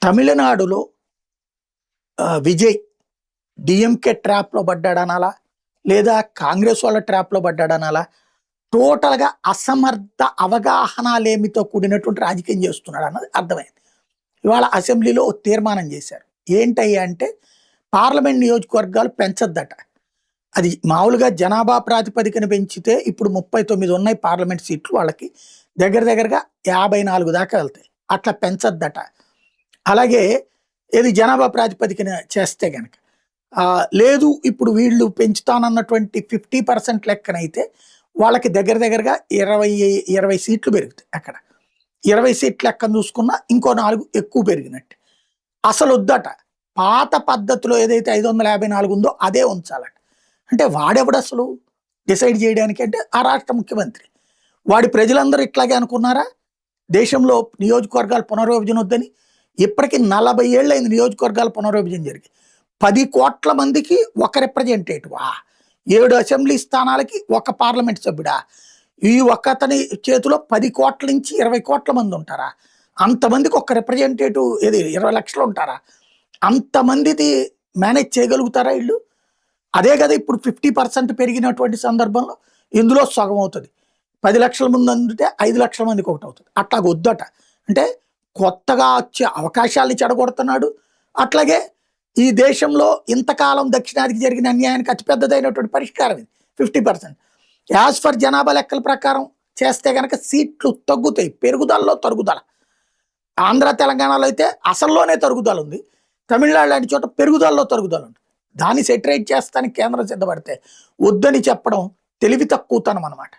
తమిళనాడులో విజయ్ డిఎంకే ట్రాప్‌లో పడ్డాడనాలా? లేదా కాంగ్రెస్ వాళ్ళ ట్రాప్‌లో పడ్డాడనాలా? టోటల్‌గా అసమర్థ అవగాహన లేమితో కూడినటువంటి రాజకీయం చేస్తున్నాడన్నది అర్థమైంది. ఇవాళ అసెంబ్లీలో ఓ తీర్మానం చేశారు. ఏంటయ్యా అంటే పార్లమెంట్ నియోజకవర్గాలు పెంచొద్దట. అది మామూలుగా జనాభా ప్రాతిపదికన పెంచితే ఇప్పుడు 39 ఉన్నాయి పార్లమెంట్ సీట్లు వాళ్ళకి. దగ్గర దగ్గరగా 54 దాకా వెళ్తాయి. అట్లా పెంచొద్దట. అలాగే ఏది జనాభా ప్రాతిపదికన చేస్తే గనక. లేదు ఇప్పుడు వీళ్ళు పెంచుతానన్నటువంటి 50% లెక్కనైతే వాళ్ళకి దగ్గర దగ్గరగా 20 సీట్లు పెరుగుతాయి అక్కడ. 20 సీట్ల లెక్కన చూసుకున్నా ఇంకో 4 ఎక్కువ పెరిగినట్టు. అసలొద్దట. పాత పద్ధతిలో ఏదైతే 554 ఉందో అదే ఉంచాలట. అంటే వాడెవడసలు డిసైడ్ చేయడానికి అంటే ఆ రాష్ట్ర ముఖ్యమంత్రి. వాడి ప్రజలందరూ ఇట్లాగే అనుకున్నారా? దేశంలో నియోజకవర్గాల పునర్విభజన వద్దని. ఇప్పటికి 40 ఏళ్ళైంది నియోజకవర్గాల పునర్విభజన జరిగి. 10 కోట్ల మందికి ఒక రిప్రజెంటేటివా? 7 అసెంబ్లీ స్థానాలకి ఒక పార్లమెంట్ సభ్యుడా? ఈ ఒక్కతని చేతిలో 10 కోట్ల నుంచి 20 కోట్ల మంది ఉంటారా? అంతమందికి ఒక రిప్రజెంటేటివ్ ఏది 20 లక్షలు ఉంటారా? అంతమందిది మేనేజ్ చేయగలుగుతారా వీళ్ళు? అదే కదా ఇప్పుడు 50% పెరిగినటువంటి సందర్భంలో ఇందులో సగం అవుతుంది. 10 లక్షల మంది అందుతే 5 లక్షల మందికి ఒకటి అవుతుంది. అట్లా వద్దట. అంటే కొత్తగా వచ్చే అవకాశాలని చెడగొడుతున్నాడు. అట్లాగే ఈ దేశంలో ఇంతకాలం దక్షిణాదికి జరిగిన అన్యాయానికి అతిపెద్దదైనటువంటి పరిష్కారం ఇది 50%. యాజ్ ఫర్ జనాభా లెక్కల ప్రకారం చేస్తే కనుక సీట్లు తగ్గుతాయి. పెరుగుదలలో తరుగుదల. ఆంధ్ర తెలంగాణలో అయితే అసల్లోనే తరుగుదల ఉంది. తమిళనాడు లాంటి చోట పెరుగుదలలో తరుగుదల ఉంది. దాన్ని సెటరేట్ చేస్తానికి కేంద్రం సిద్ధపడితే వద్దని చెప్పడం తెలివి తక్కువతనం అన్నమాట.